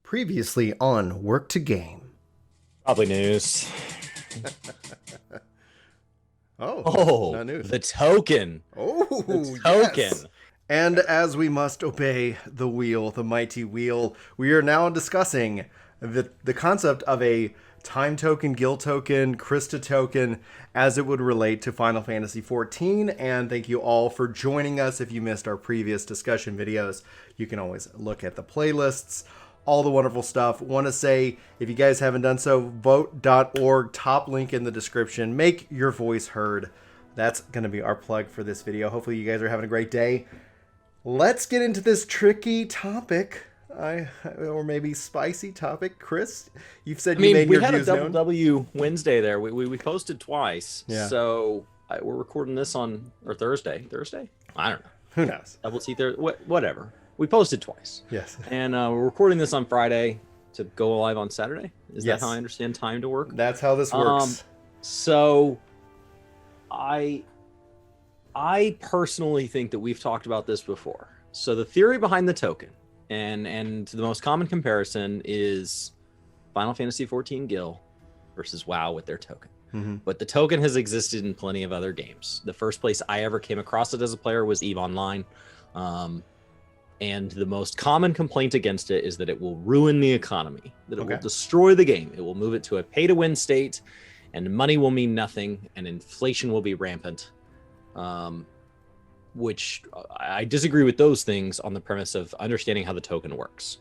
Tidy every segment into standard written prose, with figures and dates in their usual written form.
Previously on Work to Game. Probably news. Not news. The token. Oh, The token. yes. And as we must obey the wheel, the mighty wheel, we are now discussing the concept of a time token, Gil token, Krista token, as it would relate to Final Fantasy XIV. And thank you all for joining us. If you missed our previous discussion videos, you can always look at the playlists. All the wonderful stuff. Want to say, if you guys haven't done so, vote.org, top link in the description. Make your voice heard. That's going to be our plug for this video. Hopefully you guys are having a great day. Let's get into this tricky topic, or maybe spicy topic. Chris, you've said you made your views known. We had a W Wednesday there. We posted twice. Yeah. So we're recording this on Thursday. I don't know. Who knows? Double T Thursday. Whatever. We posted twice. Yes. And we're recording this on Friday to go live on Saturday. Is Yes. that how I understand time to work? That's how this works. So I personally think that we've talked about this before. So the theory behind the token and the most common comparison is Final Fantasy XIV Gil versus WoW with their token. Mm-hmm. But the token has existed in plenty of other games. The first place I ever came across it as a player was EVE Online. And the most common complaint against it is that it will ruin the economy, that it will destroy the game. It will move it to a pay-to-win state, and money will mean nothing, and inflation will be rampant. Which I disagree with those things on the premise of understanding how the token works.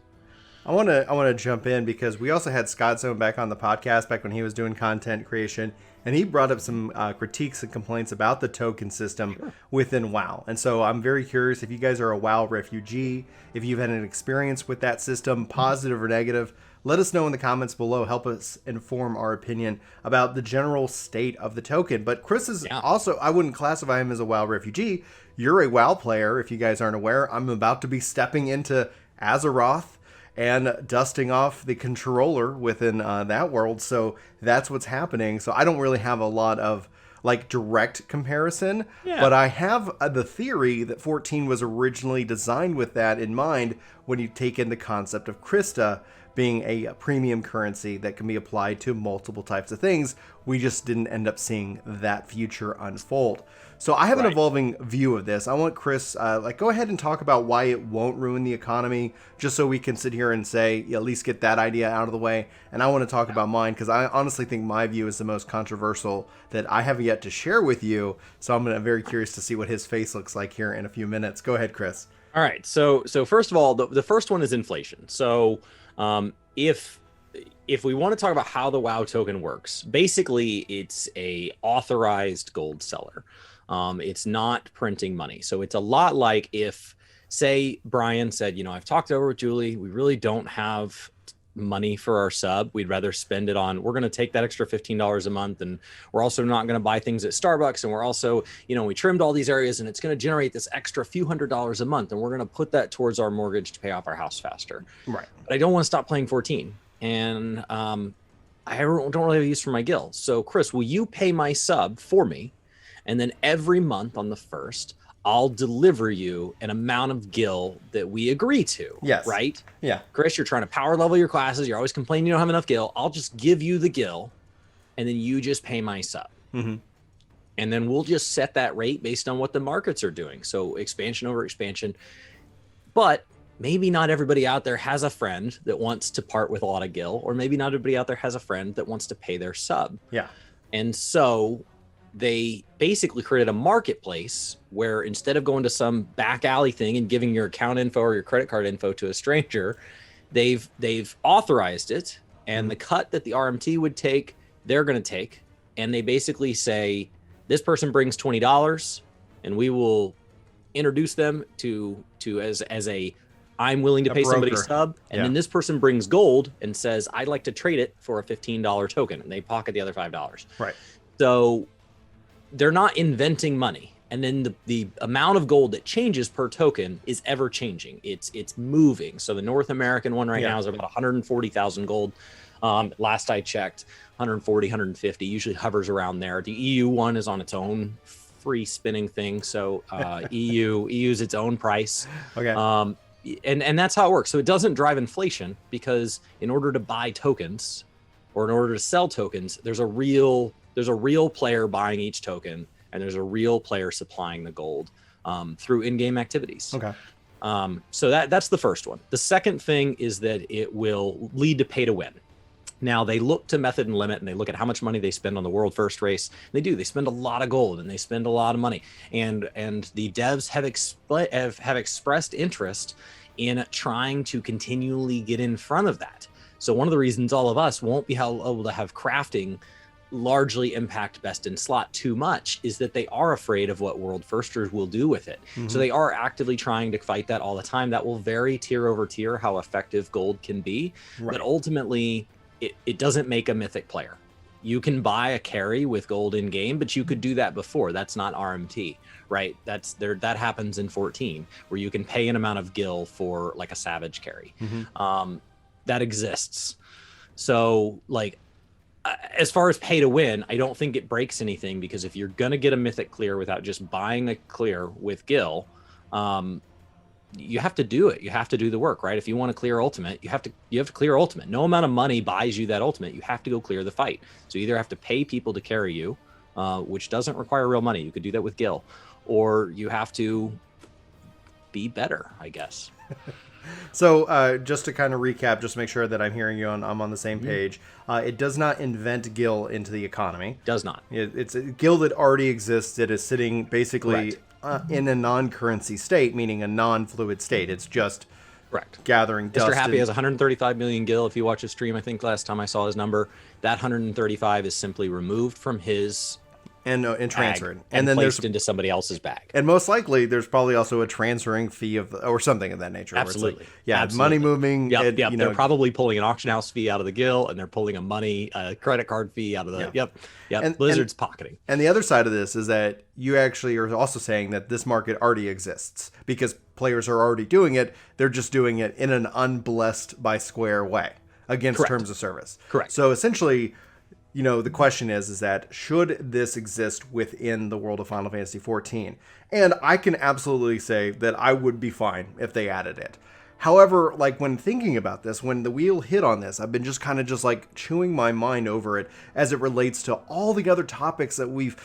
I want to jump in because we also had Scott Zone back on the podcast back when he was doing content creation, and he brought up some critiques and complaints about the token system within WoW. And so I'm very curious if you guys are a WoW refugee, if you've had an experience with that system, positive or negative. Let us know in the comments below. Help us inform our opinion about the general state of the token. But Chris is also, I wouldn't classify him as a WoW refugee. You're a WoW player, if you guys aren't aware. I'm about to be stepping into Azeroth and dusting off the controller within that world. So that's what's happening. So I don't really have a lot of like direct comparison, but I have the theory that 14 was originally designed with that in mind when you take in the concept of Krista being a premium currency that can be applied to multiple types of things. We just didn't end up seeing that future unfold. So I have an evolving view of this. I want Chris, go ahead and talk about why it won't ruin the economy, just so we can sit here and say, at least get that idea out of the way. And I want to talk about mine, because I honestly think my view is the most controversial that I have yet to share with you. So I'm very curious to see what his face looks like here in a few minutes. Go ahead, Chris. All right. So first of all, the first one is inflation. So if we want to talk about how the WoW token works, basically it's a authorized gold seller. It's not printing money. So it's a lot like if, say, Brian said, I've talked over with Julie. We really don't have money for our sub. We'd rather spend it on, we're going to take that extra $15 a month. And we're also not going to buy things at Starbucks. And we're also, we trimmed all these areas and it's going to generate this extra few $100s a month. And we're going to put that towards our mortgage to pay off our house faster. Right. But I don't want to stop playing 14. And I don't really have use for my Gil. So Chris, will you pay my sub for me? And then every month on the 1st, I'll deliver you an amount of Gil that we agree to. Yes. Right? Yeah. Chris, you're trying to power level your classes. You're always complaining you don't have enough Gil. I'll just give you the Gil, and then you just pay my sub. Mm-hmm. And then we'll just set that rate based on what the markets are doing. So expansion over expansion. But maybe not everybody out there has a friend that wants to part with a lot of Gil, or maybe not everybody out there has a friend that wants to pay their sub. Yeah. And so they basically created a marketplace where instead of going to some back alley thing and giving your account info or your credit card info to a stranger, they've authorized it, and the cut that the RMT would take, they're going to take. And they basically say, this person brings $20 and we will introduce them to as a I'm willing to pay somebody sub. And then this person brings gold and says, I'd like to trade it for a $15 token, and they pocket the other $5. Right. So they're not inventing money. And then the amount of gold that changes per token is ever changing. It's moving. So the North American one right now is about 140,000 gold. Last I checked, 140, 150, usually hovers around there. The EU one is on its own free spinning thing. So EU's its own price. Okay. and that's how it works. So it doesn't drive inflation, because in order to buy tokens or in order to sell tokens, there's a real player buying each token, and there's a real player supplying the gold through in-game activities. Okay. So that's the first one. The second thing is that it will lead to pay to win. Now, they look to method and limit, and they look at how much money they spend on the world first race. They spend a lot of gold, and they spend a lot of money. And the devs have expressed interest in trying to continually get in front of that. So one of the reasons all of us won't be able to have crafting largely impact best in slot too much is that they are afraid of what world firsters will do with it. Mm-hmm. So they are actively trying to fight that all the time. That will vary tier over tier how effective gold can be. Right. But ultimately, it doesn't make a mythic player. You can buy a carry with gold in game, but you could do that before. That's not RMT, right? That happens in 14, where you can pay an amount of gil for like a savage carry. Mm-hmm. That exists. So like, as far as pay to win, I don't think it breaks anything, because if you're going to get a mythic clear without just buying a clear with gil, you have to do it. You have to do the work, right? If you want to clear ultimate, you have to clear ultimate. No amount of money buys you that ultimate. You have to go clear the fight. So you either have to pay people to carry you, which doesn't require real money. You could do that with gil, or you have to be better, I guess. So just to kind of recap, just to make sure that I'm hearing you I'm on the same page. It does not invent gil into the economy. Does not. It's a gil that already exists, that is sitting basically in a non-currency state, meaning a non-fluid state. It's just gathering dust. Mr. Happy has 135 million gil. If you watch his stream, I think last time I saw his number, that 135 is simply removed from his and transferred, and then placed into somebody else's bag. And most likely, there's probably also a transferring fee or something of that nature. Absolutely, Absolutely. Money moving. Yep. They're probably pulling an auction house fee out of the gil, and they're pulling a credit card fee out of the. Yep. And Blizzard's pocketing. And the other side of this is that you actually are also saying that this market already exists, because players are already doing it. They're just doing it in an unblessed by Square way against terms of service. Correct. So essentially, the question is that should this exist within the world of Final Fantasy XIV? And I can absolutely say that I would be fine if they added it. However, like when thinking about this, when the wheel hit on this, I've been just kind of just like chewing my mind over it as it relates to all the other topics that we've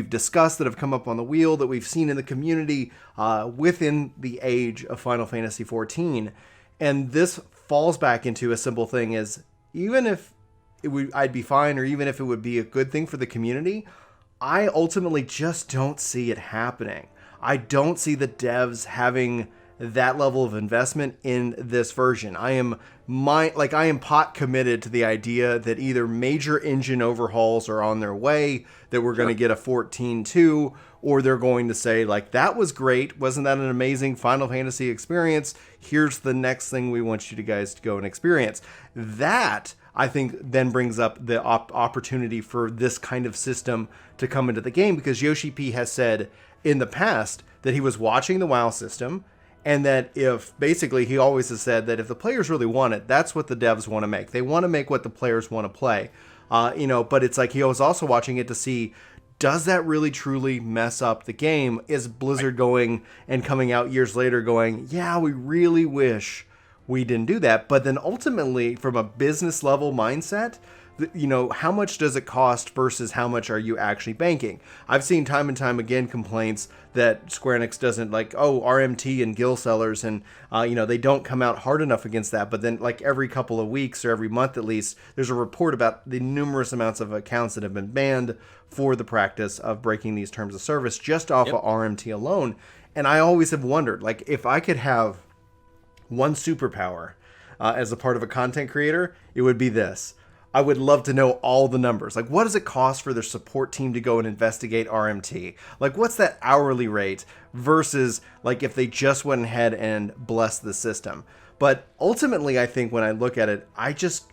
discussed, that have come up on the wheel, that we've seen in the community within the age of Final Fantasy XIV. And this falls back into a simple thing: is even if I'd be fine, or even if it would be a good thing for the community, I ultimately just don't see it happening. I don't see the devs having that level of investment in this version. I am pot committed to the idea that either major engine overhauls are on their way, that we're going to get a 14.2, or they're going to say, like, that was great. Wasn't that an amazing Final Fantasy experience? Here's the next thing we want you guys to go and experience. That, I think, then brings up the opportunity for this kind of system to come into the game, because Yoshi P has said in the past that he was watching the WoW system, and that if basically he always has said that if the players really want it, that's what the devs want to make. They want to make what the players want to play. But it's like he was also watching it to see, does that really truly mess up the game? Is Blizzard going and coming out years later going, yeah, we really wish we didn't do that? But then ultimately, from a business level mindset, how much does it cost versus how much are you actually banking? I've seen time and time again complaints that Square Enix doesn't RMT and Gil sellers, and they don't come out hard enough against that. But then like every couple of weeks or every month at least, there's a report about the numerous amounts of accounts that have been banned for the practice of breaking these terms of service just off of RMT alone. And I always have wondered, like, if I could have one superpower as a part of a content creator, it would be this. I would love to know all the numbers. Like, what does it cost for their support team to go and investigate RMT? Like, what's that hourly rate versus, like, if they just went ahead and blessed the system? But ultimately, I think when I look at it, I just,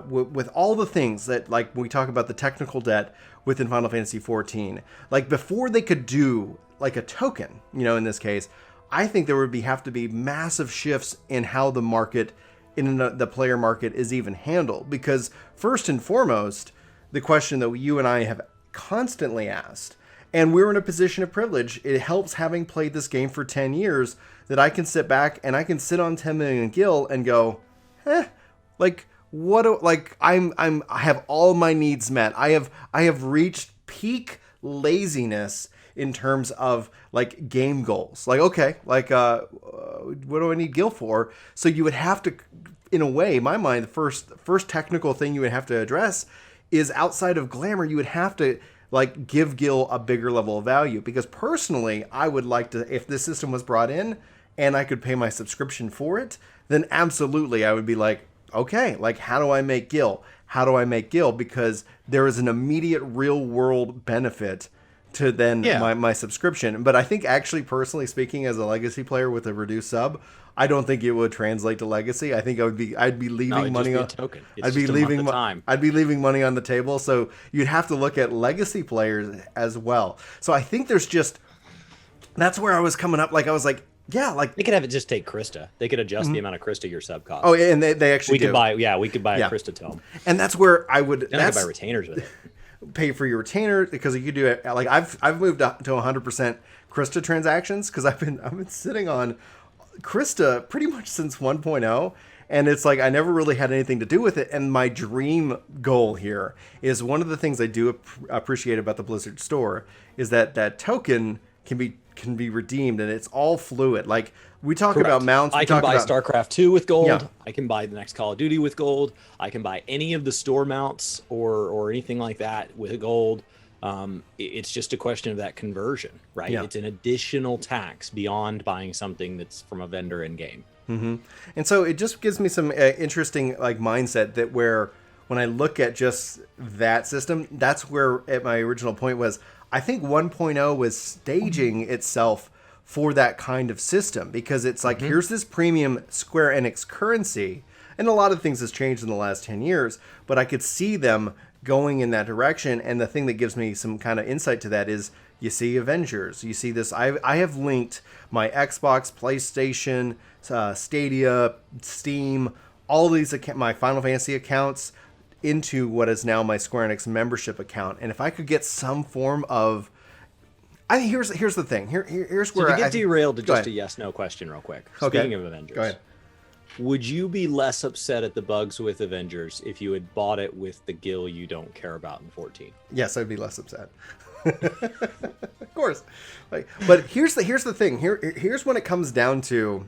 with all the things that, like, we talk about the technical debt within Final Fantasy XIV, like, before they could do, like, a token, in this case, I think there would have to be massive shifts in how the market, in the player market, is even handled. Because first and foremost, the question that you and I have constantly asked, and we're in a position of privilege, it helps having played this game for 10 years, that I can sit back and I can sit on 10 million Gil and go, like what? Like I have all my needs met. I have reached peak laziness in terms of like game goals. Like, okay, like what do I need Gil for? So you would have to, in a way, in my mind, the first technical thing you would have to address is outside of glamour, you would have to like give Gil a bigger level of value. Because personally, I would like to, if this system was brought in and I could pay my subscription for it, then absolutely I would be like, okay, like how do I make Gil? How do I make Gil? Because there is an immediate real world benefit to then my subscription. But I think actually, personally speaking, as a legacy player with a reduced sub, I don't think it would translate to legacy. I think I'd be leaving money on token. I'd be leaving money on the table. So you'd have to look at legacy players as well. So I think that's where I was coming up. Like I was like, yeah, like they could have it just take Krista. They could adjust the amount of Krista your sub costs. Oh, and they actually we could buy a Krista tome. And that's where I would. And I could buy retainers with it. Pay for your retainer because you could do it. Like I've moved up to 100% Krista transactions because I've been sitting on Krista pretty much since 1.0, and it's like I never really had anything to do with it. And my dream goal here is one of the things I do appreciate about the Blizzard store is that token can be redeemed, and it's all fluid. Like we talk about mounts. I can buy StarCraft 2 with gold. Yeah. I can buy the next Call of Duty with gold. I can buy any of the store mounts or anything like that with gold. It's just a question of that conversion, right? Yeah. It's an additional tax beyond buying something that's from a vendor in game. Mm-hmm. And so it just gives me some interesting like mindset that where when I look at just that system, that's where at my original point was. I think 1.0 was staging itself for that kind of system because it's like, here's this premium Square Enix currency, and a lot of things has changed in the last 10 years, but I could see them going in that direction. And the thing that gives me some kind of insight to that is you see Avengers, you see this. I have linked my Xbox, PlayStation, Stadia, Steam, all these my Final Fantasy accounts into what is now my Square Enix membership account. And if I could get some form of, I think here's the thing. Here's where I get derailed to just a yes/no question real quick. Okay. Speaking of Avengers, go ahead. Would you be less upset at the bugs with Avengers if you had bought it with the Gil you don't care about in 14? Yes, I'd be less upset. Of course. But here's the thing. Here's when it comes down to.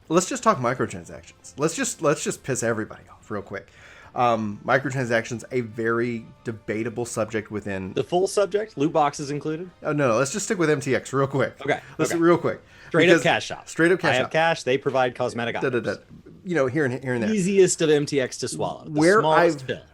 Let's just talk microtransactions. Let's just piss everybody off real quick. Microtransactions, a very debatable subject within the full subject. Loot boxes included. Oh no, let's just stick with MTX real quick. Okay, real quick. Straight up cash shop. Straight up cash I shop. have cash. They provide cosmetic items. You know, here and there. Easiest of MTX to swallow.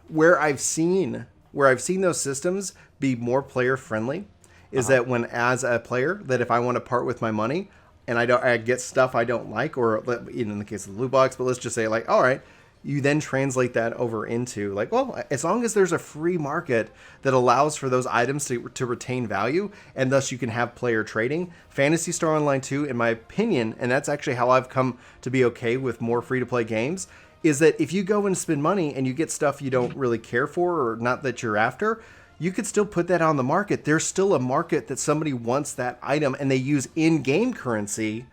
Where I've seen those systems be more player friendly is that when as a player that if I want to part with my money and I get stuff I don't like, or in the case of the loot box, but let's just say like, all right. You then translate that over into like, well, as long as there's a free market that allows for those items to retain value, and thus you can have player trading. Phantasy Star Online 2, in my opinion, and that's actually how I've come to be okay with more free-to-play games, is that if you go and spend money and you get stuff you don't really care for or not that you're after, you could still put that on the market. There's still a market that somebody wants that item, and they use in-game currency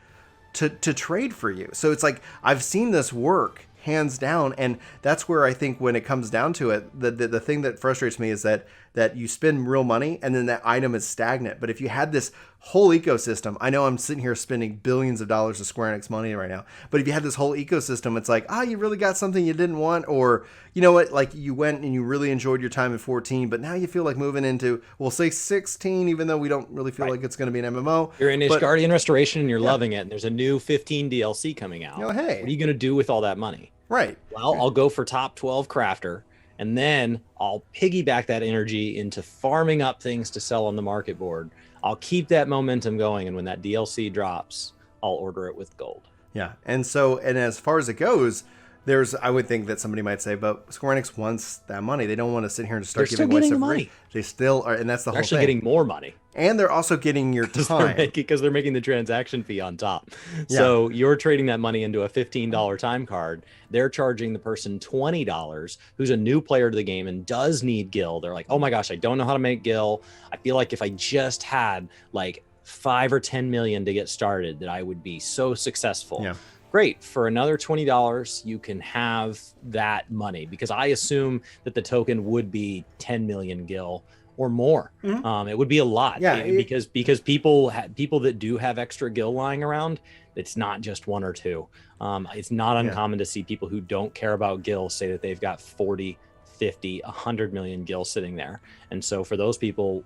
to trade for you. So it's like, I've seen this work hands down, and that's where I think when it comes down to it, the thing that frustrates me is that you spend real money and then that item is stagnant. But if you had this whole ecosystem, I know I'm sitting here spending billions of dollars of Square Enix money right now, but if you had this whole ecosystem, it's like, you really got something you didn't want, or you know what, like you went and you really enjoyed your time at 14, but now you feel like moving into, we'll say 16, even though we don't really feel like it's going to be an MMO. You're in Guardian Restoration and you're loving it, and there's a new 15 DLC coming out. Hey, what are you going to do with all that money? Right. Well, I'll go for top 12 crafter, and then I'll piggyback that energy into farming up things to sell on the market board. I'll keep that momentum going, and when that DLC drops, I'll order it with gold. Yeah. And as far as it goes, I would think that somebody might say, but Square Enix wants that money. They don't want to sit here and start giving away stuff free. They still are, and that's the whole thing. They're actually getting more money. And they're also getting your time. Because they're making the transaction fee on top. Yeah. So you're trading that money into a $15 time card. They're charging the person $20 who's a new player to the game and does need Gil. They're like, oh my gosh, I don't know how to make Gil. I feel like if I just had like 5 or 10 million to get started, that I would be so successful. Yeah. Great. For another $20, you can have that money, because I assume that the token would be 10 million Gil or more. It would be a lot. Yeah, because people that do have extra Gil lying around, it's not just one or two. It's not uncommon to see people who don't care about Gil say that they've got 40, 50, 100 million Gil sitting there. And so for those people,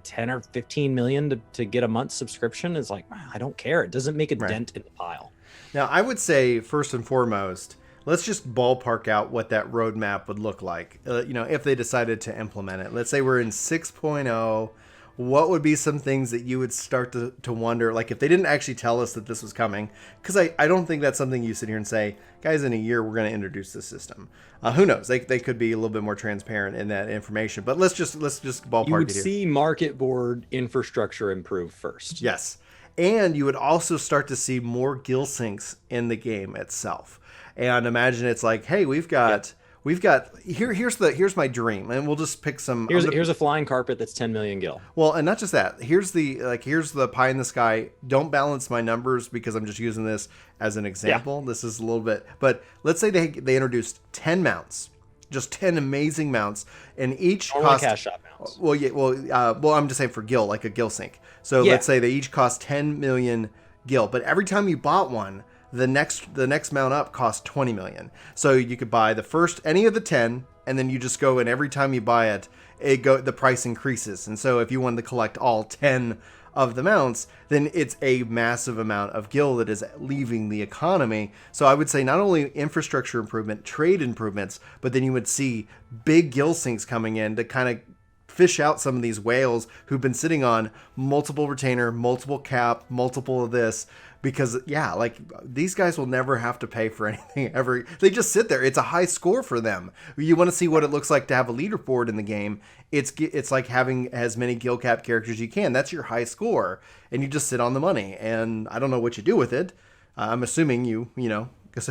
10 or 15 million to get a month subscription is like, I don't care. It doesn't make a dent in the pile. Now, I would say, first and foremost, let's just ballpark out what that roadmap would look like, if they decided to implement it. Let's say we're in 6.0. What would be some things that you would start to wonder, like if they didn't actually tell us that this was coming? Because I don't think that's something you sit here and say, guys, in a year, we're going to introduce this system. Who knows? They could be a little bit more transparent in that information. But let's just ballpark it. You would see market board infrastructure improve first. Yes. And you would also start to see more Gil syncs in the game itself. And imagine it's like, hey, here's my dream, and we'll just pick some. Here's a flying carpet that's 10 million Gil. Well, and not just that. Here's the pie in the sky. Don't balance my numbers because I'm just using this as an example. Yeah. This is a little bit, but let's say they introduced 10 mounts, just 10 amazing mounts, and each cost cash shop mounts. Well, yeah, well, I'm just saying for Gil, like a Gil sync. So let's say they each cost 10 million Gil, but every time you bought one, the next mount up cost 20 million. So you could buy any of the 10, and then you just go, and every time you buy it, the price increases. And so if you wanted to collect all 10 of the mounts, then it's a massive amount of Gil that is leaving the economy. So I would say not only infrastructure improvement, trade improvements, but then you would see big Gil syncs coming in to kind of fish out some of these whales who've been sitting on multiple retainer, multiple cap, multiple of this. Because, like, these guys will never have to pay for anything ever. They just sit there. It's a high score for them. You want to see what it looks like to have a leaderboard in the game. It's like having as many Gil cap characters as you can. That's your high score. And you just sit on the money. And I don't know what you do with it. I'm assuming because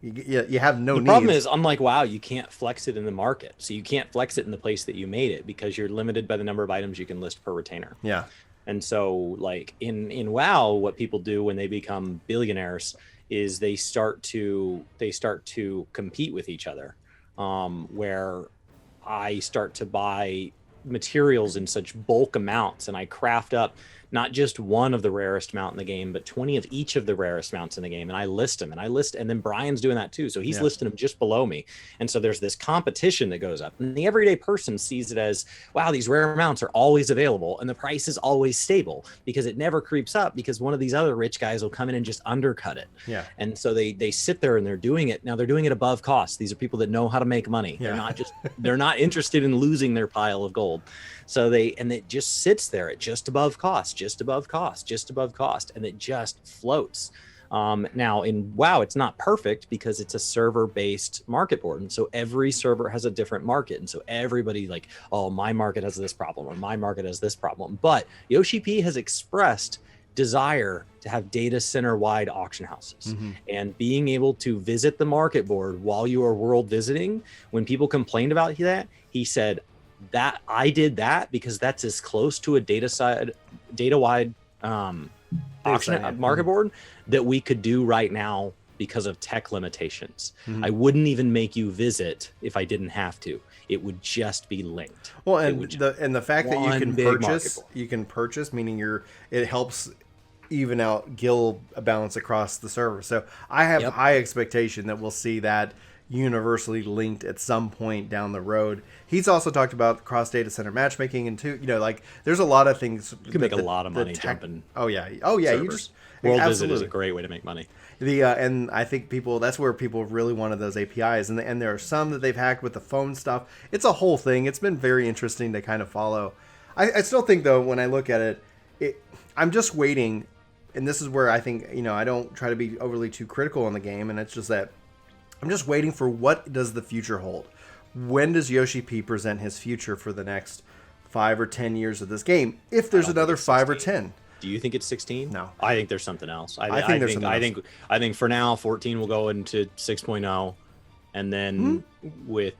you have no needs. The problem is, unlike WoW, you can't flex it in the market. So you can't flex it in the place that you made it because you're limited by the number of items you can list per retainer. Yeah. And so, like in WoW, what people do when they become billionaires is they start to compete with each other. Where I start to buy materials in such bulk amounts, and I craft up not just one of the rarest mount in the game, but 20 of each of the rarest mounts in the game. And I list them, and then Brian's doing that too. So he's listing them just below me. And so there's this competition that goes up, and the everyday person sees it as, wow, these rare mounts are always available. And the price is always stable because it never creeps up, because one of these other rich guys will come in and just undercut it. Yeah. And so they sit there and they're doing it. Now they're doing it above cost. These are people that know how to make money. Yeah. They're not interested in losing their pile of gold. So it just sits there at just above cost, and it just floats. Now in WoW, it's not perfect because it's a server-based market board. And so every server has a different market. And so everybody like, oh, my market has this problem, or my market has this problem. But Yoshi P has expressed desire to have data center wide auction houses. And being able to visit the market board while you are world visiting. When people complained about that, he said, that I did that because that's as close to a data wide auction market board that we could do right now because of tech limitations. I wouldn't even make you visit if I didn't have to. It would just be linked. Well, and the fact that you can purchase, meaning it helps even out Gil balance across the server. So I have high expectation that we'll see that universally linked at some point down the road. He's also talked about cross data center matchmaking, and there's a lot of things. You can make a lot of money jumping. Oh yeah. Servers. You just World Visit is a great way to make money. And I think that's where people really wanted those APIs, and there are some that they've hacked with the phone stuff. It's a whole thing. It's been very interesting to kind of follow. I still think though, when I look at it, I'm just waiting, and this is where I think I don't try to be overly too critical on the game, and it's just that I'm just waiting for what does the future hold. When does Yoshi P present his future for the next 5 or 10 years of this game? If there's another 5 or 10. Do you think it's 16? No. I think there's something else. I think for now 14 will go into 6.0, and then with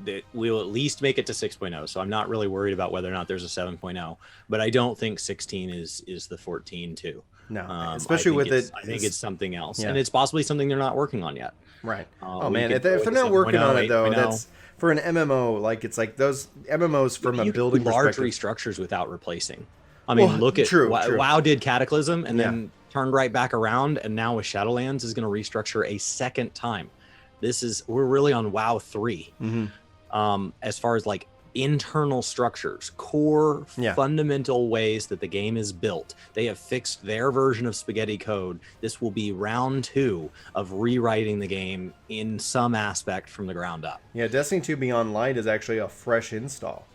that we'll at least make it to 6.0. So I'm not really worried about whether or not there's a 7.0, but I don't think 16 is the 14 too. No, especially with it. I think it's something else, yeah. and it's possibly something they're not working on yet. Right. Oh man, if they're not working on it though, that's for an MMO. Like it's like those MMOs from a building large perspective. restructures without replacing. I mean, look at WoW did Cataclysm and then turned right back around, and now with Shadowlands is going to restructure a second time. We're really on WoW 3. As far as like internal structures, core fundamental ways that the game is built. They have fixed their version of spaghetti code. This will be round 2 of rewriting the game in some aspect from the ground up. Yeah, Destiny 2 Beyond Light is actually a fresh install.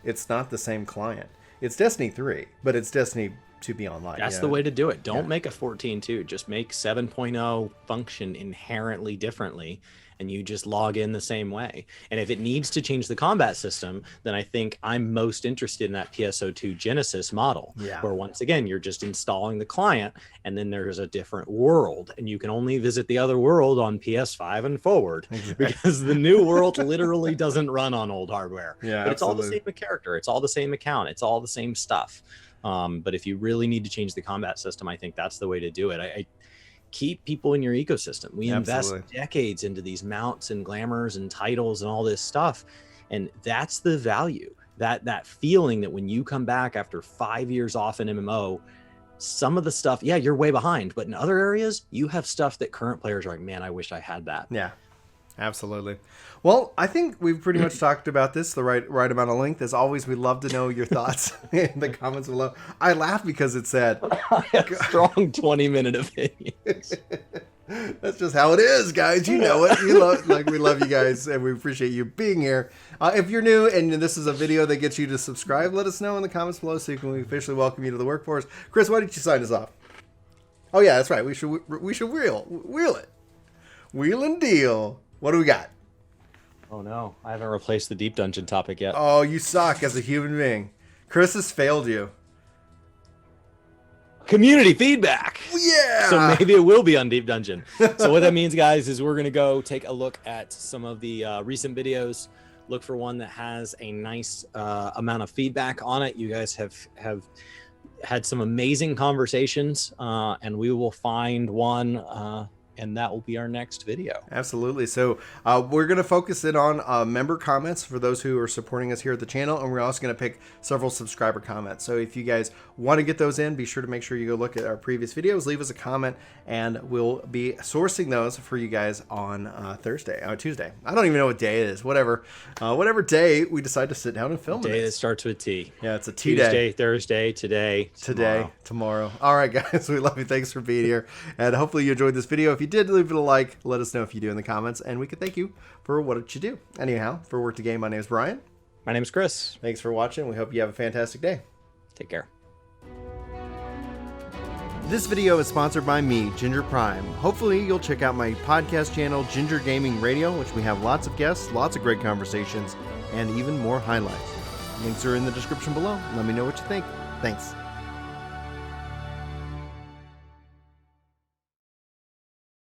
It's not the same client. It's Destiny 3, but it's Destiny 2 Beyond Light. That's the way to do it. Don't make a 14.2. Just make 7.0 function inherently differently, and you just log in the same way. And if it needs to change the combat system, then I think I'm most interested in that PSO2 Genesis model, where once again, you're just installing the client, and then there's a different world, and you can only visit the other world on PS5 and forward, because the new world literally doesn't run on old hardware. But it's all the same character. It's all the same account. It's all the same stuff. But if you really need to change the combat system, I think that's the way to do it. I keep people in your ecosystem. We invest decades into these mounts and glamours and titles and all this stuff, and that's the value. That feeling that when you come back after 5 years off in MMO, some of the stuff, you're way behind, but in other areas you have stuff that current players are like, man, I wish I had that. Absolutely. Well, I think we've pretty much talked about this the right amount of length. As always, we'd love to know your thoughts in the comments below. I laugh because it said I have strong 20-minute opinions. That's just how it is, guys. You know it. We love you guys, and we appreciate you being here. If you're new and this is a video that gets you to subscribe, let us know in the comments below so we can officially welcome you to the workforce. Chris, why don't you sign us off? Oh yeah, that's right. We should wheel it. Wheel and deal. What do we got? Oh no, I haven't replaced the deep dungeon topic yet. Oh, you suck as a human being. Chris has failed you. Community feedback. Yeah. So maybe it will be on Deep Dungeon. So what that means, guys, is we're going to go take a look at some of the recent videos. Look for one that has a nice amount of feedback on it. You guys have had some amazing conversations, and we will find one and that will be our next video. Absolutely. So we're going to focus in on member comments for those who are supporting us here at the channel, and we're also going to pick several subscriber comments. So if you guys want to get those in, be sure to make sure you go look at our previous videos, leave us a comment, and we'll be sourcing those for you guys on Tuesday. I don't even know what day it is. Whatever day we decide to sit down and film. Day that starts with T. Yeah, it's a T Tuesday, day. Thursday, today, tomorrow. All right, guys, we love you. Thanks for being here, and hopefully you enjoyed this video. If you did, leave it a like. Let us know if you do in the comments, and we can thank you for what you do. Anyhow, for Work to Game, my name is Brian. My name is Chris. Thanks for watching. We hope you have a fantastic day. Take care. This video is sponsored by me, Ginger Prime. Hopefully you'll check out my podcast channel, Ginger Gaming Radio, which we have lots of guests, lots of great conversations, and even more highlights. Links are in the description below. Let me know what you think. Thanks.